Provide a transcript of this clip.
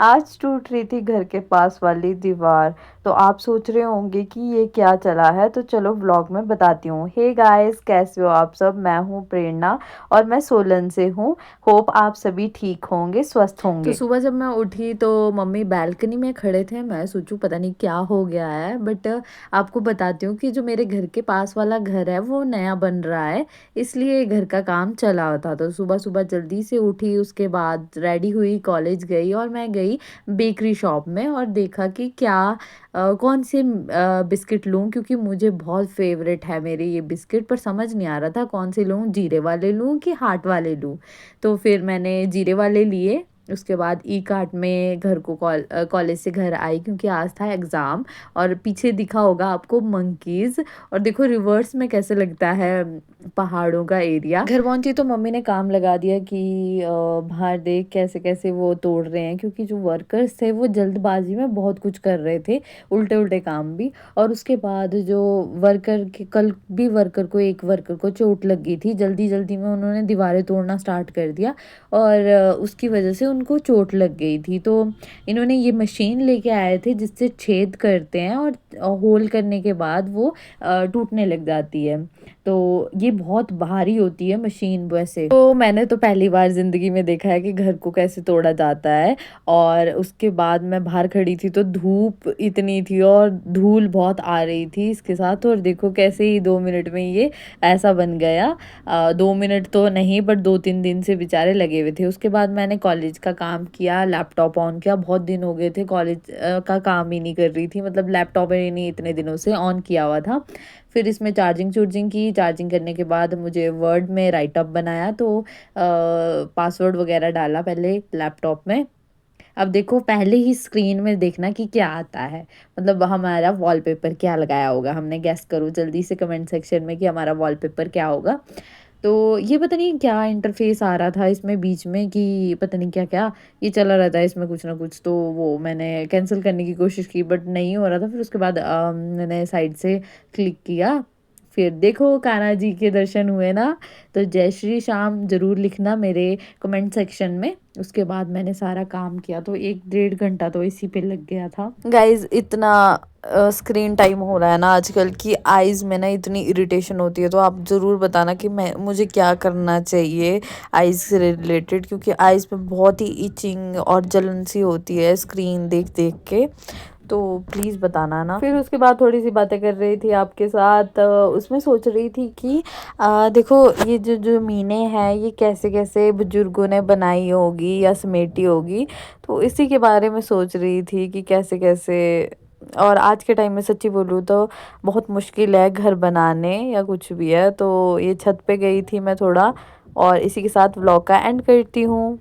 आज टूट रही थी घर के पास वाली दीवार। तो आप सोच रहे होंगे कि ये क्या चला है, तो चलो व्लॉग में बताती हूँ। हे गाइस, कैसे हो आप सब? मैं हूँ प्रेरणा और मैं सोलन से हूँ। होप आप सभी ठीक होंगे, स्वस्थ होंगे। तो सुबह जब मैं उठी तो मम्मी बालकनी में खड़े थे। मैं सोचूं पता नहीं क्या हो गया है, बट आपको बताती हूँ कि जो मेरे घर के पास वाला घर है वो नया बन रहा है, इसलिए घर का काम चला था। तो सुबह सुबह जल्दी से उठी, उसके बाद रेडी हुई, कॉलेज गई और मैं गई बेकरी शॉप में और देखा कि क्या कौन से बिस्किट लूँ, क्योंकि मुझे बहुत फेवरेट है मेरे ये बिस्किट। पर समझ नहीं आ रहा था कौन से लूँ, जीरे वाले लूँ कि हार्ट वाले लूँ। तो फिर मैंने जीरे वाले लिए। उसके बाद ई कार्ट में घर को कॉलेज से घर आई, क्योंकि आज था एग्ज़ाम। और पीछे दिखा होगा आपको मंकीज़, और देखो रिवर्स में कैसे लगता है पहाड़ों का एरिया। घर पहुंची तो मम्मी ने काम लगा दिया कि बाहर देख कैसे कैसे वो तोड़ रहे हैं, क्योंकि जो वर्कर्स थे वो जल्दबाजी में बहुत कुछ कर रहे थे, उल्टे उल्टे काम भी। और उसके बाद जो वर्कर के कल भी वर्कर को एक वर्कर को चोट लग गई थी, जल्दी जल्दी में उन्होंने दीवारें तोड़ना स्टार्ट कर दिया और उसकी वजह से उनको चोट लग गई थी। तो इन्होंने ये मशीन लेके आए थे जिससे छेद करते हैं और होल करने के बाद वो टूटने लग जाती है। तो ये बहुत भारी होती है मशीन वैसे। तो मैंने तो पहली बार ज़िंदगी में देखा है कि घर को कैसे तोड़ा जाता है। और उसके बाद मैं बाहर खड़ी थी तो धूप इतनी थी और धूल बहुत आ रही थी इसके साथ, और देखो कैसे ही 2 मिनट में ये ऐसा बन गया। 2 मिनट तो नहीं, बट 2-3 दिन से बेचारे लगे हुए थे। उसके बाद मैंने कॉलेज का काम किया, लैपटॉप ऑन किया। बहुत दिन हो गए थे कॉलेज का काम ही नहीं कर रही थी, मतलब लैपटॉप ही नहीं इतने दिनों से ऑन किया हुआ था। फिर इसमें चार्जिंग की। चार्जिंग करने के बाद मुझे वर्ड में राइटअप बनाया, तो पासवर्ड वगैरह डाला पहले लैपटॉप में। अब देखो पहले ही स्क्रीन में देखना कि क्या आता है, मतलब हमारा वॉलपेपर क्या लगाया होगा हमने। गेस करो जल्दी से कमेंट सेक्शन में कि हमारा वॉलपेपर क्या होगा। तो ये पता नहीं क्या इंटरफेस आ रहा था इसमें बीच में कि पता नहीं क्या क्या ये चला रहता है इसमें कुछ ना कुछ। तो वो मैंने कैंसिल करने की कोशिश की बट नहीं हो रहा था। फिर उसके बाद मैंने साइड से क्लिक किया। फिर देखो कान्हा जी के दर्शन हुए ना। तो जय श्री श्याम ज़रूर लिखना मेरे कमेंट सेक्शन में। उसके बाद मैंने सारा काम किया, तो 1-1.5 घंटा तो इसी पे लग गया था। गाइज इतना स्क्रीन टाइम हो रहा है ना आजकल की आइज़ में ना इतनी इरिटेशन होती है। तो आप ज़रूर बताना कि मुझे क्या करना चाहिए आइज़ से रिलेटेड, क्योंकि आइज़ में बहुत ही इचिंग और जलन सी होती है स्क्रीन देख देख के। तो प्लीज़ बताना ना। फिर उसके बाद थोड़ी सी बातें कर रही थी आपके साथ। उसमें सोच रही थी कि देखो ये जो जो मीनें हैं ये कैसे कैसे बुजुर्गों ने बनाई होगी या समेटी होगी। तो इसी के बारे में सोच रही थी कि कैसे कैसे। और आज के टाइम में सच्ची बोलूँ तो बहुत मुश्किल है घर बनाने या कुछ भी है। तो ये छत पे गई थी मैं थोड़ा, और इसी के साथ व्लॉग का एंड करती हूँ।